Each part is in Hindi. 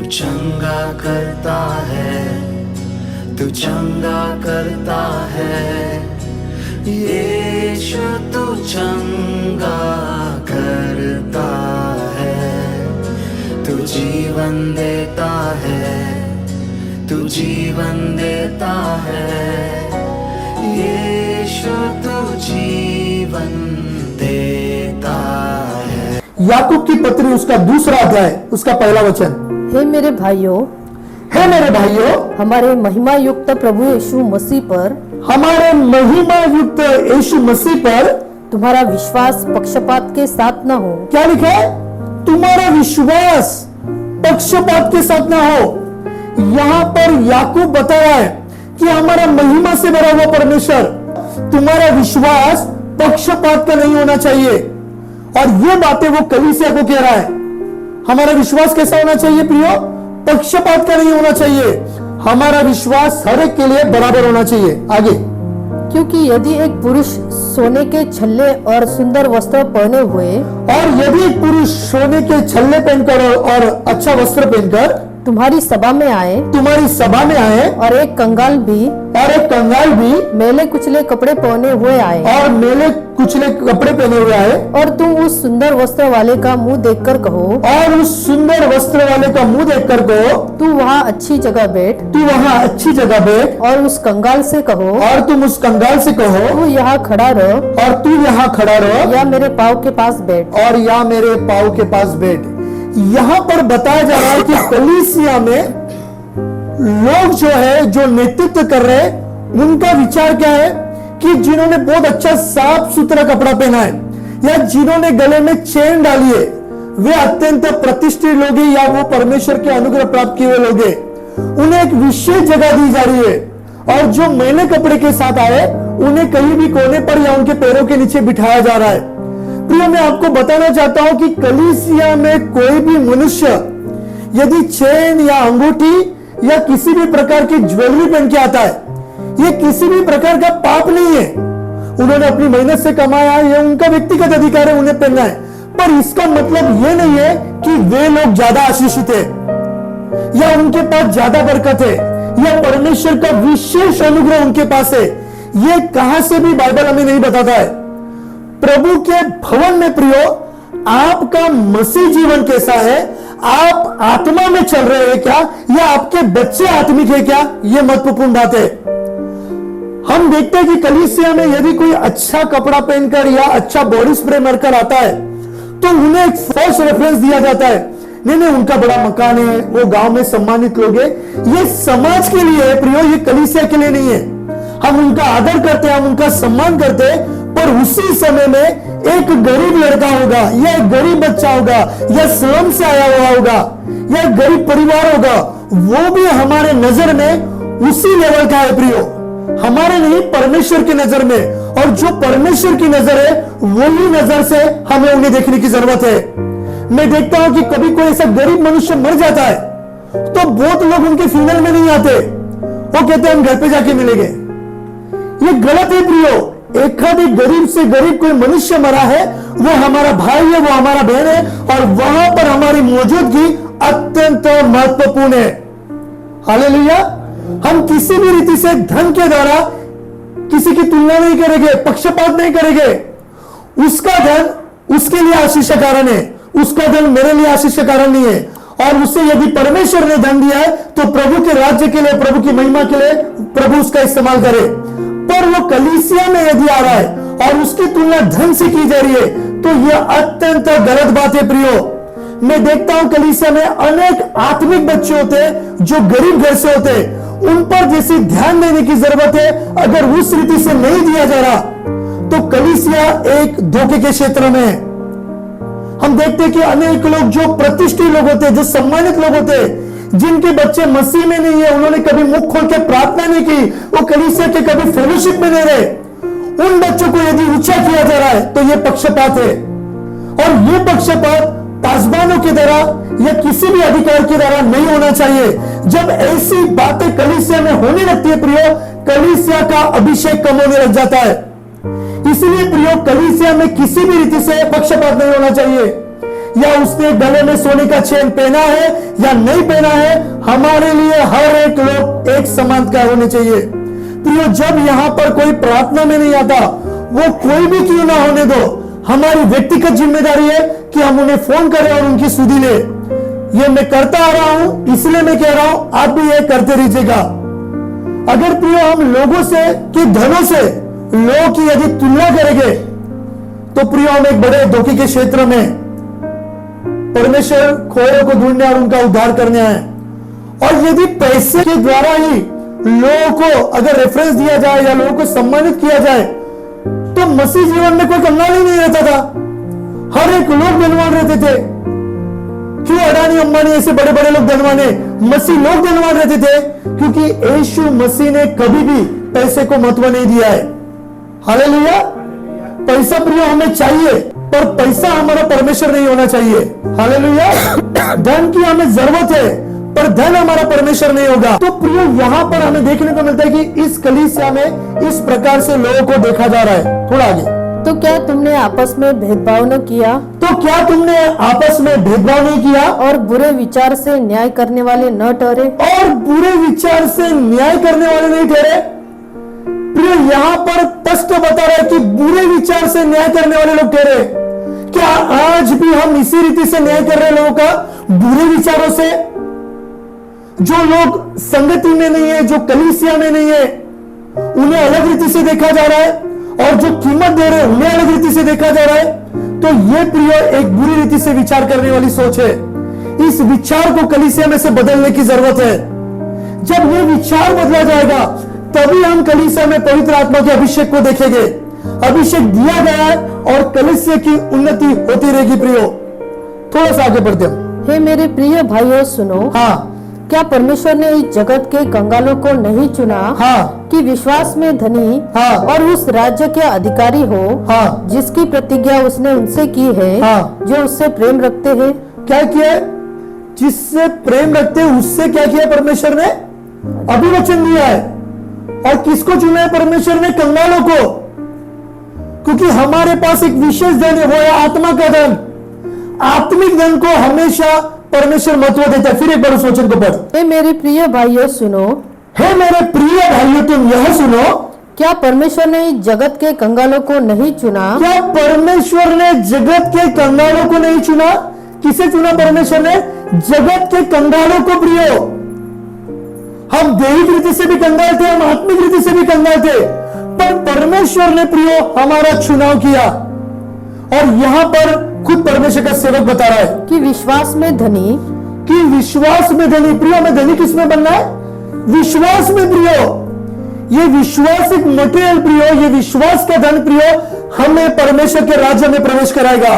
चंगा करता है, तू चंगा करता है, यीशु तू चंगा करता है, तू जीवन देता है, तू जीवन देता है, यीशु तू जीवन देता है। याकूब की पत्री उसका दूसरा अध्याय उसका पहला वचन। हे मेरे भाइयों, हमारे महिमा युक्त प्रभु यीशु मसीह पर, हमारे महिमा युक्त यीशु मसीह पर तुम्हारा विश्वास पक्षपात के साथ न हो। क्या लिखा है? तुम्हारा विश्वास पक्षपात के साथ ना हो। यहाँ पर याकूब बता रहा है कि हमारा महिमा से भरा हुआ परमेश्वर, तुम्हारा विश्वास पक्षपात का नहीं होना चाहिए। और ये बातें वो कलीसिया को कह रहा है। हमारा विश्वास कैसा होना चाहिए प्रियो? पक्षपात का नहीं होना चाहिए। हमारा विश्वास हर एक के लिए बराबर होना चाहिए। आगे, क्योंकि यदि एक पुरुष सोने के छल्ले और सुंदर वस्त्र पहने हुए, और यदि एक पुरुष सोने के छल्ले पहनकर और अच्छा वस्त्र पहनकर तुम्हारी सभा में आए, और एक कंगाल भी मेले कुचले कपड़े पहने हुए आए, और तुम उस सुंदर वस्त्र वाले का मुंह देखकर कहो, तू वहाँ अच्छी जगह बैठ, और उस कंगाल से कहो, तू यहाँ खड़ा रह, या मेरे पाँव के पास बैठ। यहाँ पर बताया जा रहा है कि कलीसिया में लोग जो नेतृत्व कर रहे हैं, उनका विचार क्या है कि जिन्होंने बहुत अच्छा साफ सुथरा कपड़ा पहना है या जिन्होंने गले में चेन डाली है, वे अत्यंत प्रतिष्ठित लोग हैं या वो परमेश्वर के अनुग्रह प्राप्त किए हुए लोग हैं। उन्हें एक विशेष जगह दी जा रही है, और जो मैले कपड़े के साथ आए उन्हें कहीं भी कोने पर या उनके पैरों के नीचे बिठाया जा रहा है। प्रिय, मैं आपको बताना चाहता हूं कि कलीसिया में कोई भी मनुष्य यदि चेन या अंगूठी या किसी भी प्रकार की ज्वेलरी पहन के आता है, ये किसी भी प्रकार का पाप नहीं है। उन्होंने अपनी मेहनत से कमाया, ये उनका व्यक्तिगत अधिकार है उन्हें पहनना है। पर इसका मतलब ये नहीं है कि वे लोग ज्यादा आशीषित है या उनके पास ज्यादा बरकत है या परमेश्वर का विशेष अनुग्रह उनके पास है। ये कहां से भी बाइबल हमें नहीं बताता है। प्रभु के भवन में प्रियो, आपका मसीह जीवन कैसा है? आप आत्मा में चल रहे हैं क्या, या आपके बच्चे आत्मिक है क्या? यह महत्वपूर्ण बात है। हम देखते हैं कि कलीसिया में यदि कोई अच्छा कपड़ा पहनकर या अच्छा बॉडी स्प्रे मारकर आता है, तो उन्हें एक फॉल्स रेफरेंस दिया जाता है। नहीं, उनका बड़ा मकान है, वो गांव में सम्मानित लोग हैं। ये समाज के लिए है प्रियो, ये कलीसिया के लिए नहीं है। हम उनका आदर करते हैं, हम उनका सम्मान करते हैं, पर उसी समय में एक गरीब लड़का होगा या एक गरीब बच्चा होगा या स्लम से आया हुआ होगा या एक गरीब परिवार होगा, वो भी हमारे नजर में उसी लेवल का है प्रियो, हमारे नहीं परमेश्वर की नजर में। और जो परमेश्वर की नजर है, वही नजर से हमें उन्हें देखने की जरूरत है। मैं देखता हूं कि कभी कोई ऐसा गरीब मनुष्य मर जाता है तो बहुत लोग उनके फ्यूनरल में नहीं आते, वो कहते हैं हम घर पे जाके मिलेंगे। ये गलत है प्रियो। एक गरीब से गरीब कोई मनुष्य मरा है, वो हमारा भाई है, वो हमारा बहन है, और वहां पर हमारी मौजूदगी अत्यंत महत्वपूर्ण है। हालेलुया। हम किसी भी रीति से धन के द्वारा किसी की तुलना नहीं करेंगे, पक्षपात नहीं करेंगे। उसका धन उसके लिए आशीष का कारण है, उसका धन मेरे लिए आशीष का कारण नहीं है। और उससे यदि परमेश्वर ने धन दिया है तो प्रभु के राज्य के लिए, प्रभु की महिमा के लिए प्रभु उसका इस्तेमाल करे। पर वो कलीसिया में यदि आ रहा है और उसकी तुलना धन से की जा रही है, तो यह अत्यंत गलत बात है प्रियो। मैं देखता हूं कलीसिया में अनेक आत्मिक बच्चे होते हैं जो गरीब घर से होते हैं, उन पर जैसे ध्यान देने की जरूरत है। अगर उस रीति से नहीं दिया जा रहा तो कलीसिया एक धोखे के क्षेत्र में है। हम देखते हैं कि अनेक लोग जो प्रतिष्ठित लोग होते हैं, जो सम्मानित लोग होते हैं, जिनके बच्चे मसीह में नहीं है, उन्होंने कभी मुख खोल के प्रार्थना नहीं की, वो कलीसिया के कभी फेलोशिप में नहीं रहे, उन बच्चों को यदि ऊंचा किया जा रहा है तो ये पक्षपात है। और ये पक्षपात पासबानों के द्वारा या किसी भी अधिकार के द्वारा नहीं होना चाहिए। जब ऐसी बातें कलीसिया में होने लगती है प्रियो, कलीसिया का अभिषेक कम होने लग जाता है। इसलिए प्रियो, कलीसिया में किसी भी रीति से पक्षपात नहीं होना चाहिए। या उसने गले में सोने का चेन पहना है या नहीं पहना है, हमारे लिए हर एक लोग एक समान का होने चाहिए। प्रियो, जब यहां पर कोई प्रार्थना में नहीं आता, वो कोई भी क्यों ना होने दो, हमारी व्यक्तिगत जिम्मेदारी है कि हम उन्हें फोन करें और उनकी सुधि ले। ये मैं करता आ रहा हूं, इसलिए मैं कह रहा हूं आप भी ये करते रहिएगा। अगर प्रियो हम लोगों से कि धनों से लोगों की यदि तुलना करेंगे तो प्रियो हम एक बड़े धोखे के क्षेत्र में, परमेश्वर खोए को ढूंढने और उनका उद्धार करने आए। और यदि पैसे के द्वारा ही लोगों को अगर रेफरेंस दिया जाए या लोगों को सम्मानित किया जाए तो मसीह जीवन में कोई कंगाल ही नहीं रहता था, हर एक लोग धनवान रहते थे। क्यों अडानी अंबानी ऐसे बड़े बड़े लोग धनवान है? मसीह लोग धनवान रहते थे क्योंकि यीशु मसीह ने कभी भी पैसे को महत्व नहीं दिया है। हालेलुया। पैसा प्रिय हमें चाहिए, पर पैसा हमारा परमेश्वर नहीं होना चाहिए। हालेलुया। धन की हमें जरूरत है, पर धन हमारा परमेश्वर नहीं होगा। तो प्रिय यहां पर हमें देखने को मिलता है कि इस कलीसिया में इस प्रकार से लोगों को देखा जा रहा है। थोड़ा आगे, तो क्या तुमने आपस में भेदभाव न किया? तो क्या तुमने आपस में भेदभाव नहीं किया? और बुरे विचार से न्याय करने वाले न ठहरे? और बुरे विचार से न्याय करने वाले नहीं ठहरे। प्रिय यहां पर स्पष्ट बता रहा है कि बुरे विचार से न्याय करने वाले लोग ठहरे। क्या आज भी हम इसी रीति से न्याय कर रहे हैं लोगों का? बुरे विचारों से। जो लोग संगति में नहीं है, जो कलीसिया में नहीं है, उन्हें अलग रीति से देखा जा रहा है, और जो कीमत दे रहे हैं उन्हें अलग रीति से देखा जा रहा है। तो ये प्रिय एक बुरी रीति से विचार करने वाली सोच है। इस विचार को कलीसिया में से बदलने की जरूरत है। जब ये विचार बदला जाएगा तभी हम कलीसिया में पवित्र आत्मा के अभिषेक को देखेंगे। अभिषेक दिया गया है और कलीसिया की उन्नति होती रहेगी। प्रियो थोड़ा सा आगे बढ़ते हैं। हे मेरे प्रिय भाइयों सुनो। हाँ, क्या परमेश्वर ने इस जगत के कंगालों को नहीं चुना? हाँ, कि विश्वास में धनी हाँ, और उस राज्य के अधिकारी हो, हाँ, जिसकी प्रतिज्ञा उसने उनसे की है, हाँ, जो उससे प्रेम रखते हैं। क्या किया? जिससे प्रेम रखते हैं उससे क्या किया परमेश्वर ने? अभिवचन दिया है। और किसको चुना है परमेश्वर ने? कंगालों को। क्योंकि हमारे पास एक विशेष धन है, वो है आत्मा का धन। आत्मिक धन को हमेशा परमेश्वर महत्व देता है। फिर एक बार उस वचन को पढ़। हे मेरे प्रिय भाइयों सुनो। हे मेरे प्रिय भाइयों तुम यह सुनो। क्या परमेश्वर ने इस जगत के कंगालों को नहीं चुना? क्या परमेश्वर ने जगत के कंगालों को नहीं चुना? किसे चुना परमेश्वर ने? जगत के कंगालों को। प्रियो हम दैहिक रीति से भी कंगाल थे, हम आत्मिक रीति से भी कंगाल थे, पर परमेश्वर ने प्रियो हमारा चुनाव किया। और यहां पर खुद परमेश्वर का सेवक बता रहा है कि विश्वास में धनी, कि विश्वास में धनी। प्रियो में धनी किसमें बनना है? विश्वास में। प्रियो ये विश्वास एक मटेरियल प्रियो, ये विश्वास का धन प्रियो हमें परमेश्वर के राज्य में प्रवेश कराएगा।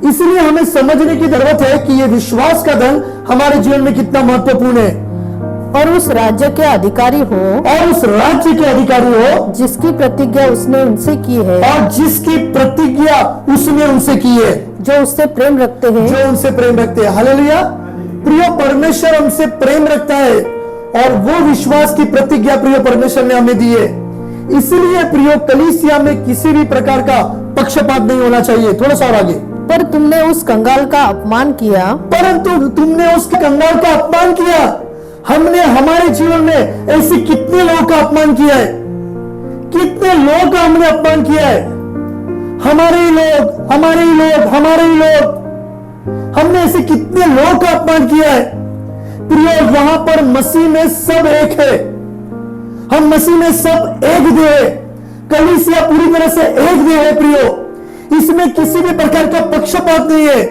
इसलिए हमें समझने की जरूरत है कि ये विश्वास का धन हमारे जीवन में कितना महत्वपूर्ण है। और उस राज्य के अधिकारी हो, और उस राज्य के अधिकारी हो जिसकी प्रतिज्ञा उसने उनसे की है, और जिसकी प्रतिज्ञा उसने उनसे की है, जो उससे प्रेम रखते हैं, जो उनसे प्रेम रखते हैं। हालेलुया। प्रिय परमेश्वर हमसे प्रेम रखता है और वो विश्वास की प्रतिज्ञा प्रिय परमेश्वर ने हमें दी है। इसलिए प्रिय कलीसिया में किसी भी प्रकार का पक्षपात नहीं होना चाहिए। थोड़ा सा और आगे। पर तुमने उस कंगाल का अपमान किया, परंतु तुमने उस कंगाल का अपमान किया। हमने हमारे जीवन में ऐसे कितने लोगों का अपमान किया है, कितने लोगों का हमने अपमान किया है। हमारे ही लोग, हमारे ही लोग, हमारे ही लोग, हमने ऐसे कितने लोगों का अपमान किया है। प्रिय यहां पर मसीह में सब एक है। हम मसीह में सब एक देह है। कलीसिया पूरी तरह से एक देह है। प्रियो इसमें किसी भी प्रकार का पक्षपात नहीं है।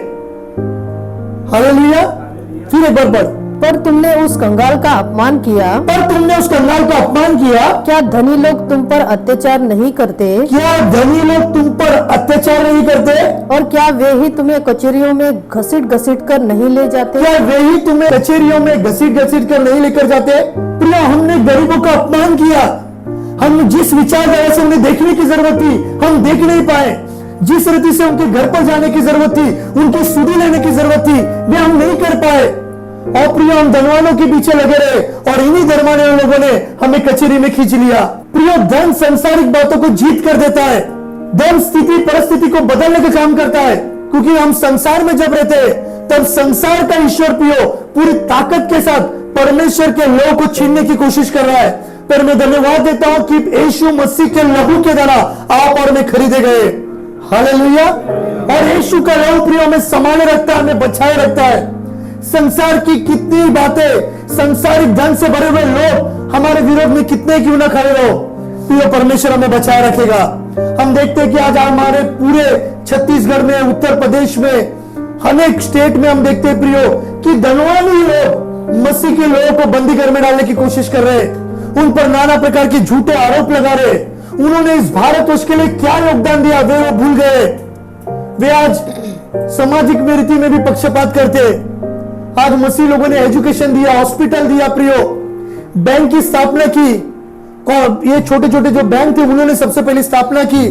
हालेलुया। फिर एक बार बढ़। पर तुमने उस कंगाल का अपमान किया, पर तुमने उस कंगाल का अपमान किया। क्या धनी लोग तुम पर अत्याचार नहीं करते? क्या धनी लोग तुम पर अत्याचार नहीं करते? और क्या वे ही तुम्हें कचहरियों में घसीट घसीट कर नहीं ले जाते? क्या वे ही तुम्हें कचहरियों में घसीट घसीट कर नहीं लेकर जाते? प्रिय, हमने गरीबों का अपमान किया। हम जिस विचारधारा से उन्हें देखने की जरूरत थी, हम देख नहीं पाए। जिस रीति से उनके घर पर जाने की जरूरत थी, उनकी सुधी लेने की जरूरत थी, वे हम नहीं कर पाए। और प्रिय, हम धनवानों के पीछे लगे रहे और इन्हीं धनवान लोगों ने हमें कचहरी में खींच लिया। प्रिय, धन सांसारिक बातों को जीत कर देता है। धन स्थिति परिस्थिति को बदलने का काम करता है, क्योंकि हम संसार में जब रहते हैं तब संसार का ईश्वर प्रियो पूरी ताकत के साथ परमेश्वर के लोगों को छीनने की कोशिश कर रहा है। पर मैं धन्यवाद देता हूं कि यीशु मसीह के लहू के द्वारा आप और मैं खरीदे गए। हालेलुया। और यीशु का लहू प्रियो में संभाले रखता है, हमें बचाए रखता है। संसार की कितनी बातें, संसारिक धन से भरे हुए लोग हमारे विरोध में कितने क्यों ना खड़े रहो, प्रियो परमेश्वर हमें बचाए रखेगा। हम देखते हैं कि आज हमारे पूरे छत्तीसगढ़ में, उत्तर प्रदेश में, अनेक स्टेट में हम देखते हैं प्रियो कि धनवानी लोग मसीह के लोगों को बंदी घर में डालने की कोशिश कर रहे हैं। उन पर नाना प्रकार के झूठे आरोप लगा रहे। उन्होंने इस भारतवर्ष के लिए क्या योगदान दिया वे वो भूल गए। वे आज सामाजिक रीति में भी पक्षपात करते। आज मसीह लोगों ने एजुकेशन दिया, हॉस्पिटल दिया प्रियो, बैंक की स्थापना की। ये छोटे छोटे जो बैंक थे उन्होंने सबसे पहले स्थापना की।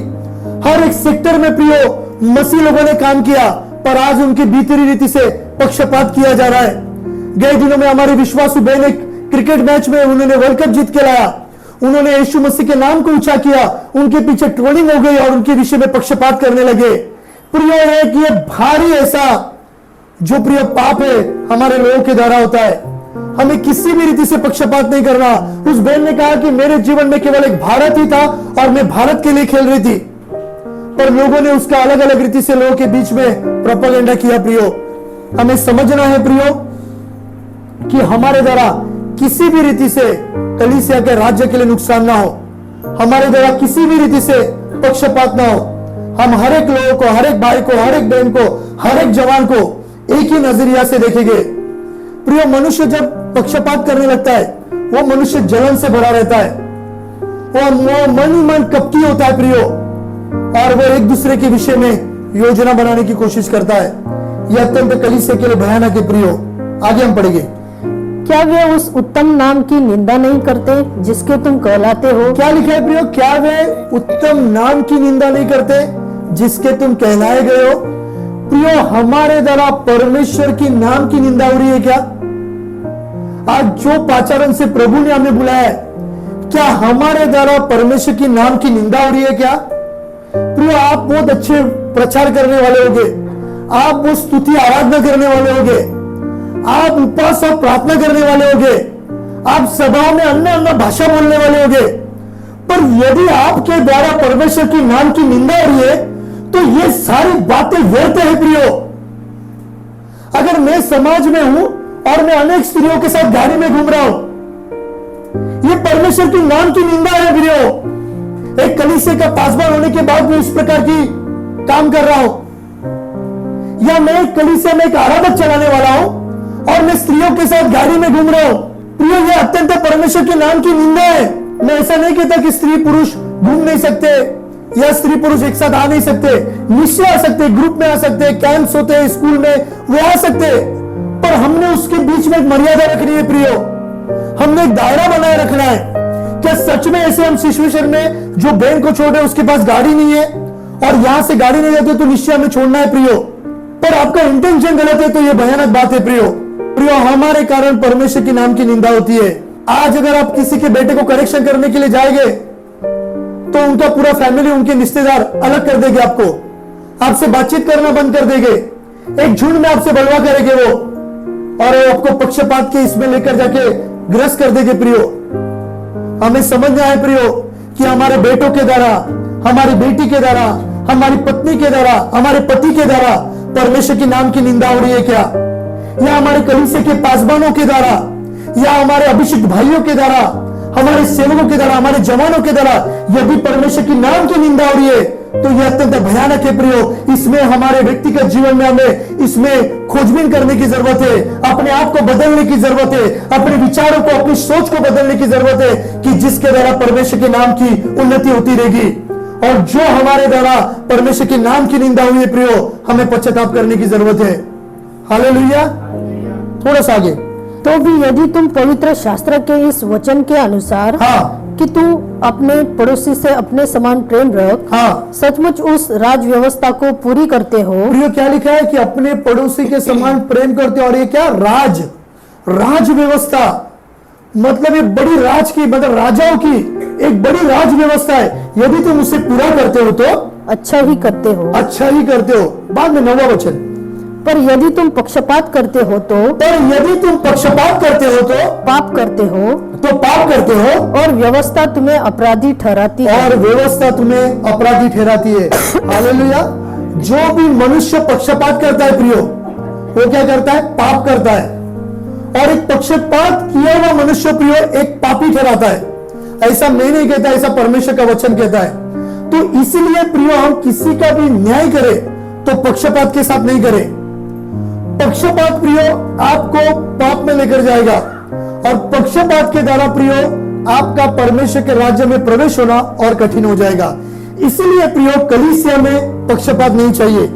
हर एक सेक्टर में प्रियो मसीह लोगों ने काम किया, पर आज उनकी भीतरी रीति से पक्षपात किया जा रहा है। गए दिनों में हमारे विश्वासु बहन एक क्रिकेट मैच में उन्होंने वर्ल्ड कप जीत के लाया। उन्होंने यीशु मसीह के नाम को ऊंचा किया, उनके पीछे ट्रोलिंग हो गई और उनके विषय में पक्षपात करने लगे। प्रिय है कि ये भारी ऐसा जो प्रिय पाप है हमारे लोगों के द्वारा होता है। हमें किसी भी रीति से पक्षपात नहीं करना। उस बहन ने कहा कि मेरे जीवन में केवल एक भारत ही था और मैं भारत के लिए खेल रही थी, पर लोगों ने उसका अलग अलग रीति से लोगों के बीच में प्रोपेगेंडा किया। प्रियो, हमें समझना है प्रियो कि हमारे द्वारा किसी भी रीति से कलीसिया के राज्य के लिए नुकसान ना हो, हमारे द्वारा किसी भी रीति से पक्षपात ना हो। हम हर एक लोगों को, हर एक भाई को, हर एक बहन को, हर एक जवान को एक ही नजरिया से देखेंगे। प्रिय, मनुष्य जब पक्षपात करने लगता है वो मनुष्य जलन से भरा रहता है, वो मन ही मन कपटी होता है प्रियो, और वो एक दूसरे के विषय में योजना बनाने की कोशिश करता है। यह अत्यंत कलीसिया के लिए भयानक है प्रियो। आगे हम पढ़ेंगे। क्या वे उस उत्तम नाम की निंदा नहीं करते जिसके तुम कहलाते हो? क्या लिखा है प्रियो? क्या वे उत्तम नाम की निंदा नहीं करते जिसके तुम कहलाए गए हो? प्रियो, हमारे द्वारा परमेश्वर की नाम की निंदा हो रही है क्या? आज जो पाचारण से प्रभु ने हमें बुलाया है, क्या हमारे द्वारा परमेश्वर की नाम की निंदा हो रही है क्या? प्रियो, आप बहुत अच्छे प्रचार करने वाले होंगे, आप वो स्तुति आराधना करने वाले होंगे, आप उपवास और प्रार्थना करने वाले होंगे, आप सभाओं में अन्य अन्य भाषा बोलने वाले होंगे, पर यदि आपके द्वारा परमेश्वर की नाम की निंदा हो रही है तो ये सारी बातें व्यर्थ है प्रियो। अगर मैं समाज में हूं और मैं अनेक स्त्रियों के साथ गाड़ी में घूम रहा हूं, ये परमेश्वर की नाम की निंदा है प्रियो। एक कलीसिया का पासवान होने के बाद मैं इस प्रकार की काम कर रहा हूं, या मैं एक कलीसिया में एक आराधक चलाने वाला हूं और मैं स्त्रियों के साथ गाड़ी में घूम रहा हूं, प्रियो ये अत्यंत परमेश्वर के नाम की निंदा है। मैं ऐसा नहीं कहता कि स्त्री पुरुष घूम नहीं सकते या स्त्री पुरुष एक साथ आ नहीं सकते, निश्चय आ सकते, ग्रुप में आ सकते, कैंप्स होते हैं स्कूल में, वो आ सकते, पर हमने उसके बीच में एक मर्यादा रखनी है प्रियो। हमने एक दायरा बनाए रखना है। क्या सच में ऐसे हम शिशुवेश्वर में जो बहन को छोड़ रहे उसके पास गाड़ी नहीं है और यहां से गाड़ी नहीं जाती तो निश्चय हमें छोड़ना है प्रियो? पर आपका इंटेंशन गलत है तो यह भयानक बात है प्रियो। प्रियो, हमारे कारण परमेश्वर के नाम की निंदा होती है। आज अगर आप किसी के बेटे को करेक्शन करने के लिए जाएंगे तो उनका पूरा फैमिली, उनके रिश्तेदार अलग कर देंगे, आपसे बातचीत करना बंद कर देंगे, एक झुंड में आपसे बलवा करेंगे वो, और वो आपको पक्षपात के इसमें लेकर जाके ग्रस्त कर देंगे प्रियो। हमें समझना है प्रियो कि हमारे बेटों के द्वारा, हमारी बेटी के द्वारा, हमारी पत्नी के द्वारा, हमारे पति के द्वारा परमेश्वर के नाम की निंदा हो रही है क्या? या हमारे कलीसिया के पासवानों के द्वारा, या हमारे अभिषिक्त भाइयों के द्वारा, हमारे सेवकों के द्वारा, हमारे जवानों के द्वारा यदि परमेश्वर की नाम की निंदा हो रही है तो यह अत्यंत भयानक है प्रियो। इसमें हमारे व्यक्तिगत जीवन में हमें इसमें खोजबीन करने की जरूरत है, अपने आप को बदलने की जरूरत है, अपने विचारों को, अपनी सोच को बदलने की जरूरत है कि जिसके द्वारा परमेश्वर के नाम की उन्नति होती रहेगी। और जो हमारे द्वारा परमेश्वर के नाम की निंदा हुई है प्रियो, हमें पश्चाताप करने की जरूरत है। हालेलुया। थोड़ा सा आगे। तो भी यदि तुम पवित्र शास्त्र के इस वचन के अनुसार कि तू अपने पड़ोसी से अपने समान प्रेम रख, सचमुच उस राज व्यवस्था को पूरी करते हो। प्रियो क्या लिखा है कि अपने पड़ोसी के समान प्रेम करते हो। और ये क्या राज व्यवस्था, मतलब एक बड़ी राज की, मतलब राजाओं की एक बड़ी राज व्यवस्था है। यदि तुम उसे पूरा करते हो तो अच्छा ही करते हो। अच्छा ही करते हो। बाद में 9वां वचन, पर यदि तुम पक्षपात करते हो तो पाप करते हो और व्यवस्था तुम्हें अपराधी ठहराती है। हालेलुया। जो भी मनुष्य पक्षपात करता है प्रियो, वो क्या करता है? पाप करता है। और एक पक्षपात किया हुआ मनुष्य प्रियो एक पापी ठहराता है। ऐसा मैं नहीं कहता, ऐसा परमेश्वर का वचन कहता है। तो इसीलिए प्रियो हम किसी का भी न्याय करें तो पक्षपात के साथ नहीं करें। पक्षपात प्रियो आपको पाप में लेकर जाएगा, और पक्षपात के द्वारा प्रियो आपका परमेश्वर के राज्य में प्रवेश होना और कठिन हो जाएगा। इसीलिए प्रियो कलीसिया में पक्षपात नहीं चाहिए।